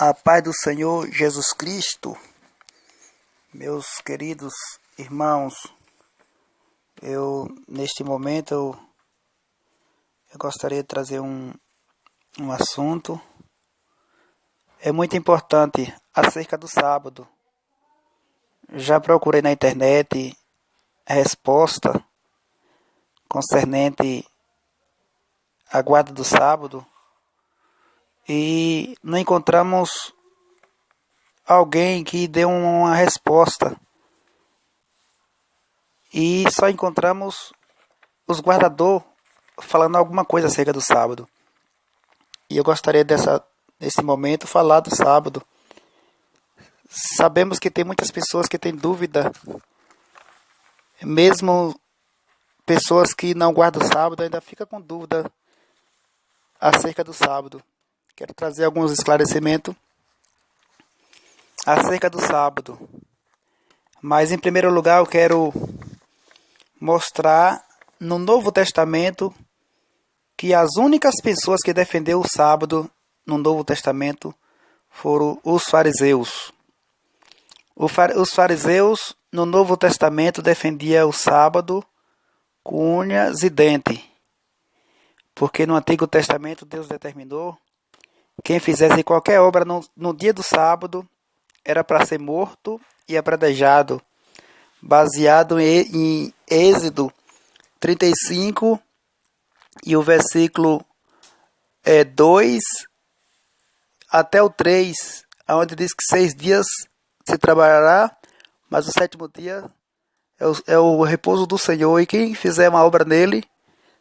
A paz do Senhor Jesus Cristo, meus queridos irmãos, neste momento eu gostaria de trazer um assunto. É muito importante acerca do sábado. Já procurei na internet a resposta concernente à guarda do sábado e não encontramos alguém que dê uma resposta. E só encontramos os guardadores falando alguma coisa acerca do sábado. E eu gostaria nesse momento falar do sábado. Sabemos que tem muitas pessoas que têm dúvida, mesmo pessoas que não guardam o sábado ainda ficam com dúvida acerca do sábado. Quero trazer alguns esclarecimentos acerca do sábado. Mas em primeiro lugar eu quero mostrar no Novo Testamento que as únicas pessoas que defenderam o sábado no Novo Testamento foram os fariseus. Os fariseus no Novo Testamento defendiam o sábado com unhas e dentes. Porque no Antigo Testamento Deus determinou quem fizesse qualquer obra no dia do sábado era para ser morto e apredejado, baseado em Êxodo 35 e o versículo 2 até o 3, onde diz que 6 dias se trabalhará, mas o sétimo dia é o repouso do Senhor, e quem fizer uma obra nele,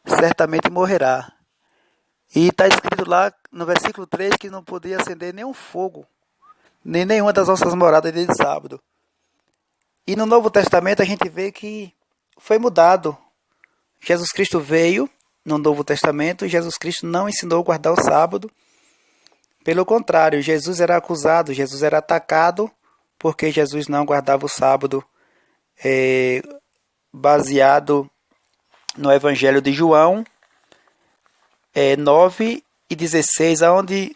certamente morrerá. E está escrito lá no versículo 3 que não podia acender nenhum fogo, nem nenhuma das nossas moradas dia de sábado. E no Novo Testamento a gente vê que foi mudado. Jesus Cristo veio no Novo Testamento e Jesus Cristo não ensinou a guardar o sábado. Pelo contrário, Jesus era acusado, Jesus era atacado porque Jesus não guardava o sábado, baseado no Evangelho de João 9 e 16, onde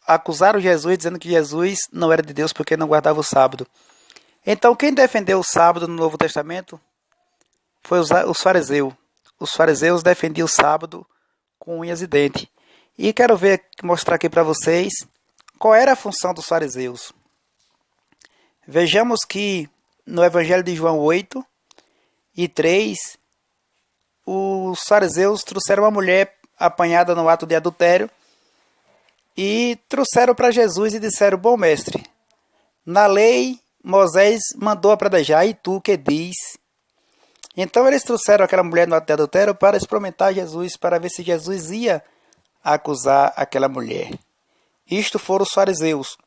acusaram Jesus dizendo que Jesus não era de Deus porque não guardava o sábado. Então quem defendeu o sábado no Novo Testamento foi os fariseus. Os fariseus defendiam o sábado com unhas e dentes. E quero mostrar aqui para vocês qual era a função dos fariseus. Vejamos que no Evangelho de João 8 e 3, os fariseus trouxeram uma mulher apanhada no ato de adultério e trouxeram para Jesus e disseram: bom mestre, na lei Moisés mandou apedrejar, e tu que diz? Então eles trouxeram aquela mulher no ato de adultério para experimentar Jesus, para ver se Jesus ia acusar aquela mulher. Isto foram os fariseus.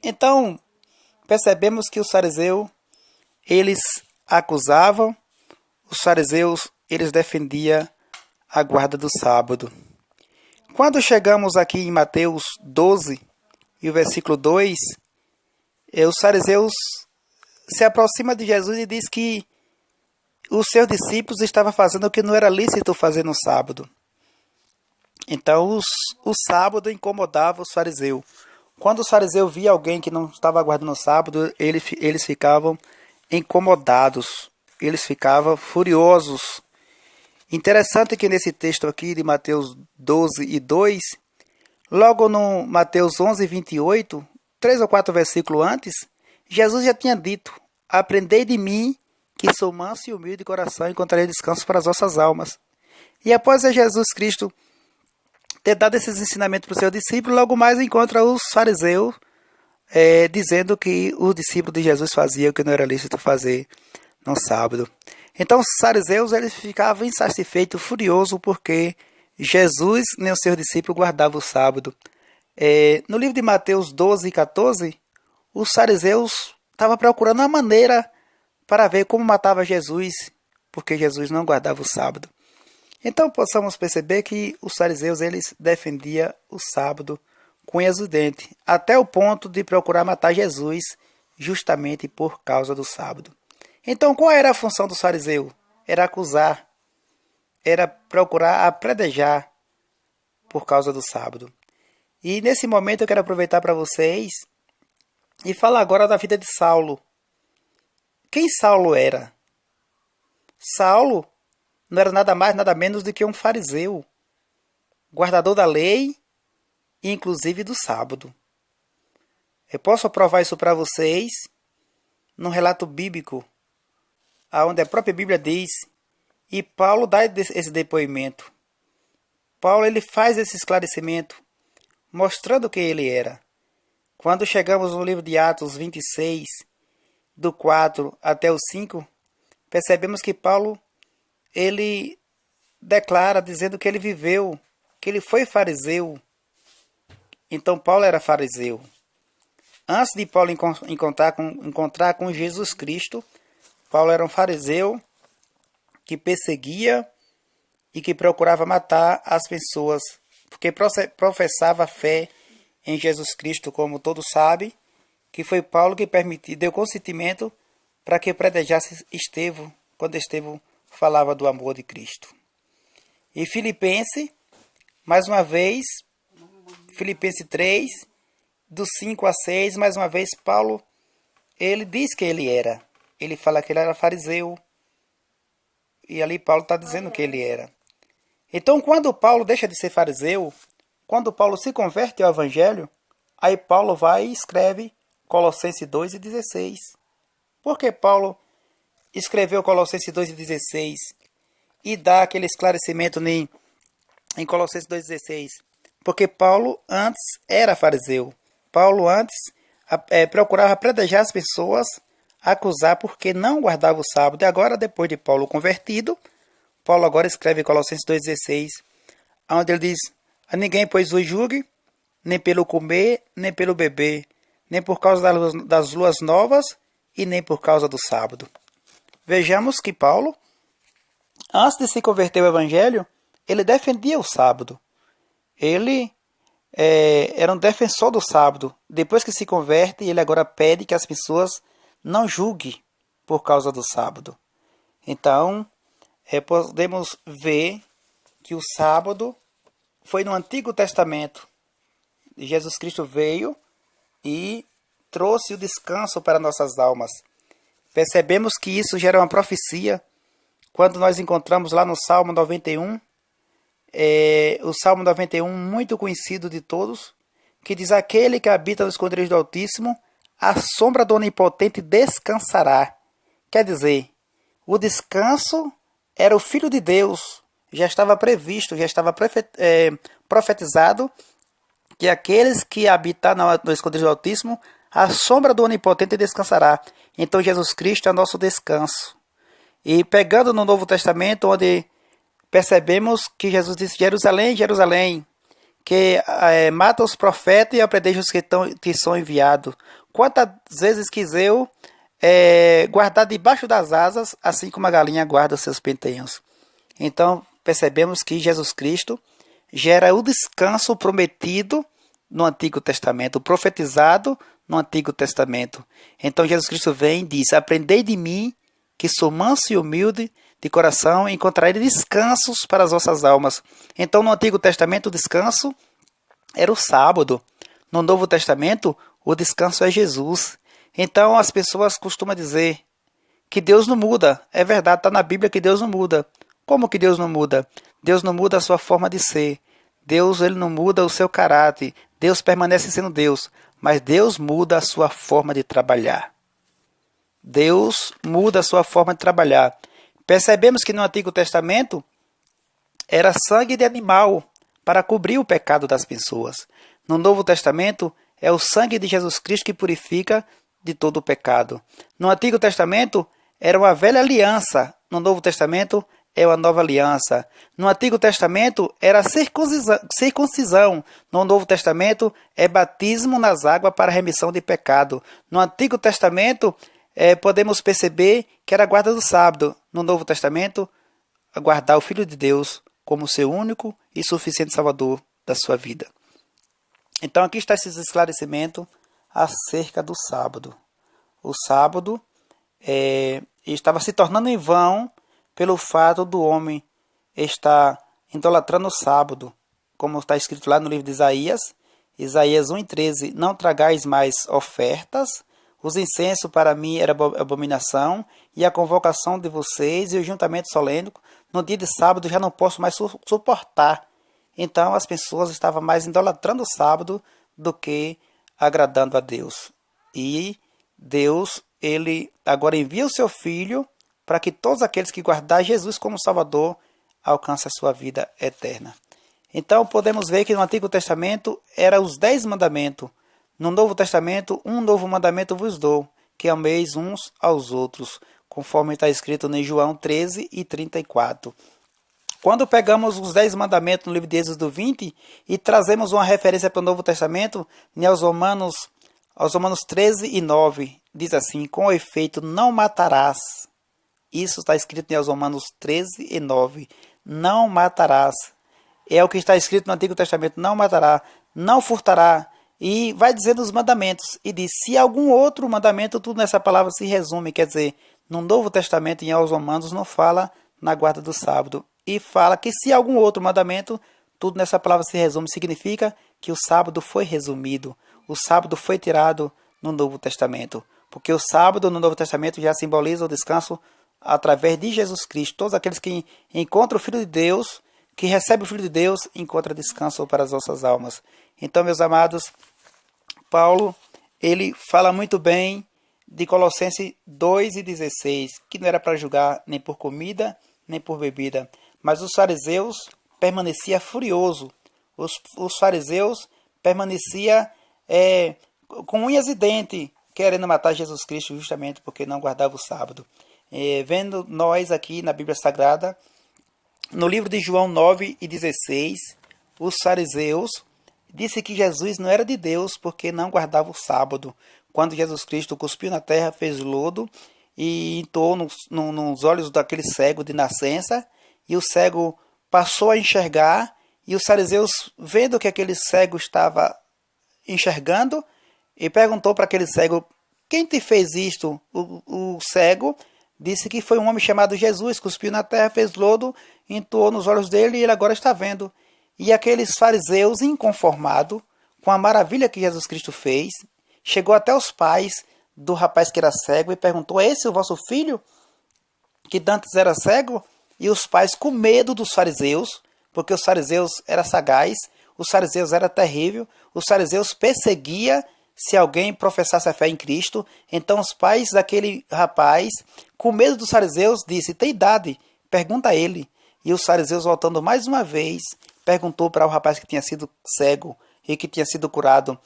Então percebemos que os fariseus, eles acusavam, os fariseus, eles defendiam a guarda do sábado. Quando chegamos aqui em Mateus 12 e o versículo 2, os fariseus se aproximam de Jesus e diz que os seus discípulos estavam fazendo o que não era lícito fazer no sábado. Então o sábado incomodava os fariseus. Quando os fariseus viam alguém que não estava guardando o sábado, eles ficavam incomodados, eles ficavam furiosos. Interessante que nesse texto aqui de Mateus 12 e 2, logo no Mateus 11, 28, 3 ou 4 versículos antes, Jesus já tinha dito: aprendei de mim, que sou manso e humilde de coração, e encontrarei descanso para as vossas almas. E após Jesus Cristo ter dado esses ensinamentos para os seus discípulos, logo mais encontra os fariseus dizendo que os discípulos de Jesus faziam o que não era lícito fazer no sábado. Então os fariseus, eles ficavam insatisfeitos, furiosos, porque Jesus nem os seus discípulos guardavam o sábado. No livro de Mateus 12 e 14, os fariseus estavam procurando uma maneira para ver como matava Jesus, porque Jesus não guardava o sábado. Então possamos perceber que os fariseus, eles defendiam o sábado com unhas e dentes, até o ponto de procurar matar Jesus justamente por causa do sábado. Então qual era a função dos fariseus? Era acusar, era procurar apedrejar por causa do sábado. E nesse momento eu quero aproveitar para vocês e falar agora da vida de Saulo. Quem Saulo era? Saulo não era nada mais, nada menos do que um fariseu, guardador da lei e inclusive do sábado. Eu posso provar isso para vocês num relato bíblico, onde a própria Bíblia diz, e Paulo dá esse depoimento. Paulo ele faz esse esclarecimento, mostrando quem ele era. Quando chegamos no livro de Atos 26, do 4 até o 5, percebemos que Paulo ele declara dizendo que ele viveu, que ele foi fariseu. Então Paulo era fariseu. Antes de Paulo encontrar com Jesus Cristo, Paulo era um fariseu que perseguia e que procurava matar as pessoas, porque professava fé em Jesus Cristo, como todos sabem, que foi Paulo que deu consentimento para que predejasse Estevão, quando Estevão falava do amor de Cristo. E Filipenses, mais uma vez, Filipenses 3, do 5 a 6, mais uma vez, Paulo, ele diz que ele era. Ele fala que ele era fariseu. E ali Paulo está dizendo que ele era. Então, quando Paulo deixa de ser fariseu, quando Paulo se converte ao Evangelho, aí Paulo vai e escreve Colossenses 2:16. Por que Paulo escreveu Colossenses 2:16 e dá aquele esclarecimento em Colossenses 2:16? Porque Paulo antes era fariseu. Paulo antes procurava predejar as pessoas, acusar porque não guardava o sábado. E agora, depois de Paulo convertido, Paulo agora escreve Colossenses 2:16, onde ele diz: a ninguém, pois, o julgue, nem pelo comer, nem pelo beber, nem por causa das luas novas e nem por causa do sábado. Vejamos que Paulo, antes de se converter ao Evangelho, ele defendia o sábado. Ele era um defensor do sábado. Depois que se converte, ele agora pede que as pessoas não julguem por causa do sábado. Então, podemos ver que o sábado foi no Antigo Testamento. Jesus Cristo veio e trouxe o descanso para nossas almas. Percebemos que isso gera uma profecia quando nós encontramos lá no Salmo 91, o Salmo 91, muito conhecido de todos, que diz: aquele que habita no esconderijo do Altíssimo, a sombra do Onipotente descansará. Quer dizer, o descanso era o Filho de Deus, já estava previsto, já estava profetizado, que aqueles que habitam no esconderijo do Altíssimo, a sombra do Onipotente descansará. Então Jesus Cristo é nosso descanso. E pegando no Novo Testamento, onde percebemos que Jesus disse: Jerusalém, Jerusalém, que mata os profetas e apredeja os que são enviados. Quantas vezes quis eu guardar debaixo das asas, assim como a galinha guarda os seus pentelhos. Então percebemos que Jesus Cristo gera o descanso prometido no Antigo Testamento, profetizado no Antigo Testamento. Então Jesus Cristo vem e diz: aprendei de mim, que sou manso e humilde de coração, e encontrarei descansos para as vossas almas. Então no Antigo Testamento o descanso era o sábado. No Novo Testamento o descanso é Jesus. Então as pessoas costumam dizer que Deus não muda. É verdade, está na Bíblia que Deus não muda. Como que Deus não muda? Deus não muda a sua forma de ser. Deus ele não muda o seu caráter. Deus permanece sendo Deus. Mas Deus muda a sua forma de trabalhar. Deus muda a sua forma de trabalhar. Percebemos que no Antigo Testamento era sangue de animal para cobrir o pecado das pessoas. No Novo Testamento é o sangue de Jesus Cristo que purifica de todo o pecado. No Antigo Testamento era uma velha aliança. No Novo Testamento é uma nova aliança. No Antigo Testamento era circuncisão. No Novo Testamento é batismo nas águas para remissão de pecado. No Antigo Testamento podemos perceber que era a guarda do sábado. No Novo Testamento, aguardar o Filho de Deus como seu único e suficiente Salvador da sua vida. Então aqui está esse esclarecimento acerca do sábado. O sábado estava se tornando em vão pelo fato do homem estar idolatrando o sábado, como está escrito lá no livro de Isaías. Isaías 1:13, não tragais mais ofertas, os incensos para mim era abominação, e a convocação de vocês e o juntamento solene, no dia de sábado já não posso mais suportar. Então as pessoas estavam mais idolatrando o sábado do que agradando a Deus. E Deus, ele agora envia o seu Filho para que todos aqueles que guardarem Jesus como Salvador alcancem a sua vida eterna. Então podemos ver que no Antigo Testamento eram os 10 mandamentos. No Novo Testamento, um novo mandamento vos dou, que ameis uns aos outros, conforme está escrito em João 13:34. Quando pegamos os 10 mandamentos no livro de Êxodo 20 e trazemos uma referência para o Novo Testamento, aos Romanos 13:9, diz assim, com efeito, não matarás. Isso está escrito em Romanos 13:9, não matarás. É o que está escrito no Antigo Testamento, não matará, não furtará. E vai dizendo os mandamentos. E diz, se algum outro mandamento, tudo nessa palavra se resume. Quer dizer, no Novo Testamento, em aos Romanos, não fala na guarda do sábado. E fala que se algum outro mandamento, tudo nessa palavra se resume. Significa que o sábado foi resumido. O sábado foi tirado no Novo Testamento. Porque o sábado no Novo Testamento já simboliza o descanso através de Jesus Cristo. Todos aqueles que encontram o Filho de Deus, que recebem o Filho de Deus, encontram descanso para as nossas almas. Então, meus amados, Paulo, ele fala muito bem de Colossenses 2:16, que não era para julgar nem por comida, nem por bebida. Mas os fariseus permaneciam furiosos. Os fariseus permaneciam com unhas e dentes, querendo matar Jesus Cristo justamente porque não guardava o sábado. Vendo nós aqui na Bíblia Sagrada, no livro de João 9:16, os fariseus disse que Jesus não era de Deus porque não guardava o sábado. Quando Jesus Cristo cuspiu na terra, fez lodo e entrou nos olhos daquele cego de nascença, e o cego passou a enxergar, e os fariseus, vendo que aquele cego estava enxergando, e perguntou para aquele cego, quem te fez isto? O cego disse que foi um homem chamado Jesus, cuspiu na terra, fez lodo, entrou nos olhos dele e ele agora está vendo. E aqueles fariseus, inconformados com a maravilha que Jesus Cristo fez, chegou até os pais do rapaz que era cego e perguntou, é esse o vosso filho, que dantes era cego? E os pais, com medo dos fariseus, porque os fariseus eram sagazes, os fariseus eram terríveis, os fariseus perseguiam se alguém professasse a fé em Cristo. Então os pais daquele rapaz, com medo dos fariseus, disse, tem idade, pergunta a ele. E os fariseus, voltando mais uma vez, perguntou para o rapaz que tinha sido cego e que tinha sido curado,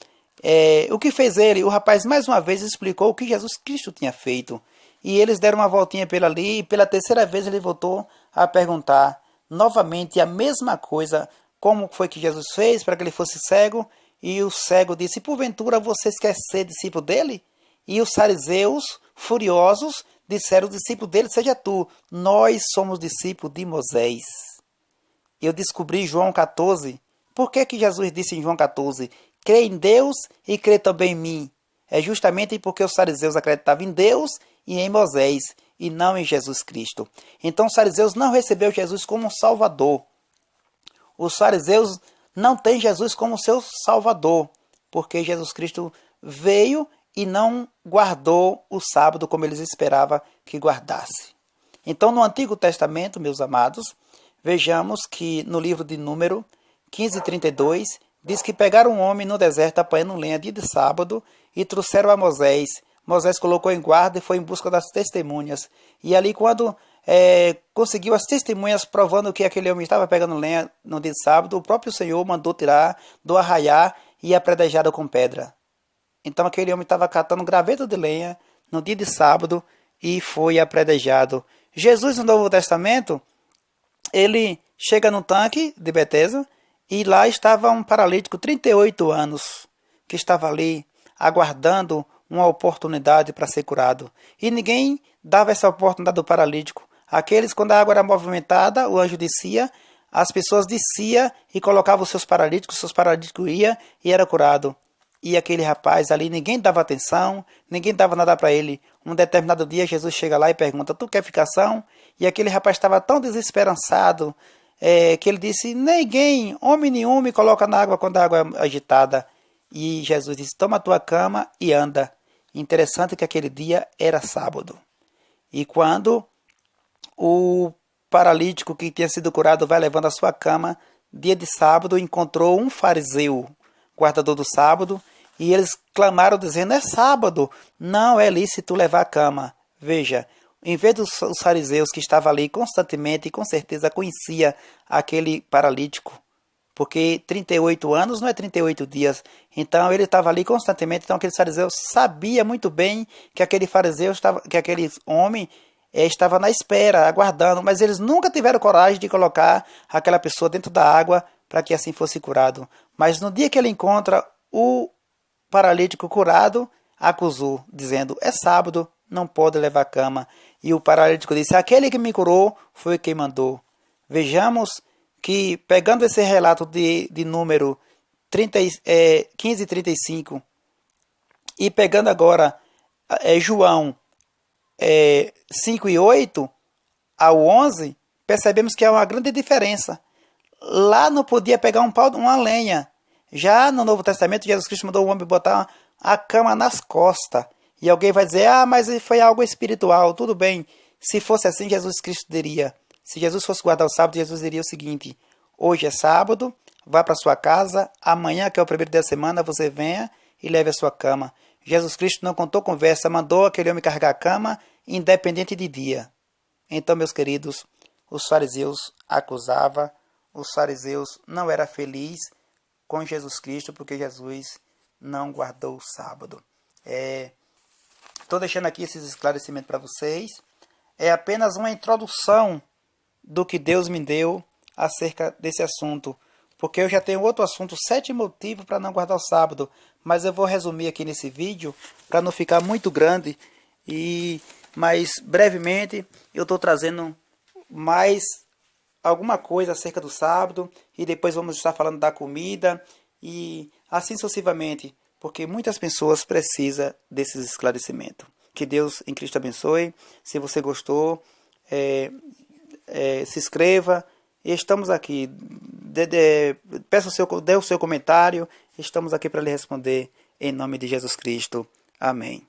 o que fez ele? O rapaz mais uma vez explicou o que Jesus Cristo tinha feito. E eles deram uma voltinha pela ali e pela terceira vez ele voltou a perguntar novamente a mesma coisa, como foi que Jesus fez para que ele fosse cego. E o cego disse, porventura vocês querem ser discípulo dele? E os fariseus, furiosos, disseram, o discípulo dele seja tu, nós somos discípulos de Moisés. Eu descobri João 14. Por que Jesus disse em João 14, crê em Deus e crê também em mim? É justamente porque os fariseus acreditavam em Deus e em Moisés, e não em Jesus Cristo. Então os fariseus não receberam Jesus como um Salvador. Os fariseus não têm Jesus como seu Salvador, porque Jesus Cristo veio e não guardou o sábado como eles esperavam que guardasse. Então no Antigo Testamento, meus amados, vejamos que no livro de Número 15:32, diz que pegaram um homem no deserto apanhando lenha dia de sábado e trouxeram a Moisés. Moisés colocou em guarda e foi em busca das testemunhas. E ali quando conseguiu as testemunhas provando que aquele homem estava pegando lenha no dia de sábado, o próprio Senhor mandou tirar do arraiá e apredejado com pedra. Então aquele homem estava catando graveto de lenha no dia de sábado e foi apredejado. Jesus no Novo Testamento, ele chega no tanque de Betesda e lá estava um paralítico, 38 anos, que estava ali aguardando uma oportunidade para ser curado. E ninguém dava essa oportunidade ao paralítico. Aqueles, quando a água era movimentada, o anjo descia, as pessoas desciam e colocavam os seus paralíticos iam e era curado. E aquele rapaz ali, ninguém dava atenção, ninguém dava nada para ele. Um determinado dia, Jesus chega lá e pergunta, tu quer ficar são? E aquele rapaz estava tão desesperançado, que ele disse, ninguém, homem nenhum me coloca na água quando a água é agitada. E Jesus disse: toma a tua cama e anda. Interessante que aquele dia era sábado. E quando o paralítico que tinha sido curado vai levando a sua cama, dia de sábado, encontrou um fariseu, guardador do sábado, e eles clamaram dizendo: é sábado, não é lícito levar a cama. Veja, em vez dos fariseus que estavam ali constantemente e com certeza conhecia aquele paralítico, porque 38 anos não é 38 dias. Então ele estava ali constantemente. Então aquele fariseu sabia muito bem que aquele fariseu estava, que aquele homem estava na espera, aguardando, mas eles nunca tiveram coragem de colocar aquela pessoa dentro da água para que assim fosse curado. Mas no dia que ele encontra o paralítico curado, acusou, dizendo: é sábado, não pode levar cama. E o paralítico disse: aquele que me curou foi quem mandou. Vejamos que, pegando esse relato de número 15:35 e pegando agora João 5:8 ao 11, percebemos que há uma grande diferença. Lá não podia pegar um pau, uma lenha. Já no Novo Testamento, Jesus Cristo mandou o homem botar a cama nas costas. E alguém vai dizer: ah, mas foi algo espiritual. Tudo bem. Se fosse assim, Jesus Cristo diria. Se Jesus fosse guardar o sábado, Jesus diria o seguinte: hoje é sábado, vá para sua casa, amanhã, que é o primeiro dia da semana, você venha e leve a sua cama. Jesus Cristo não contou conversa, mandou aquele homem carregar a cama, independente de dia. Então, meus queridos, os fariseus acusavam, os fariseus não eram felizes com Jesus Cristo, porque Jesus não guardou o sábado. Estou deixando aqui esses esclarecimentos para vocês. É apenas uma introdução do que Deus me deu acerca desse assunto, porque eu já tenho outro assunto, 7 motivos para não guardar o sábado, mas eu vou resumir aqui nesse vídeo para não ficar muito grande, mas brevemente eu estou trazendo mais alguma coisa acerca do sábado, e depois vamos estar falando da comida e assim sucessivamente, porque muitas pessoas precisam desses esclarecimentos. Que Deus em Cristo abençoe. Se você gostou, se inscreva. E estamos aqui. Dê o seu comentário. Estamos aqui para lhe responder em nome de Jesus Cristo. Amém.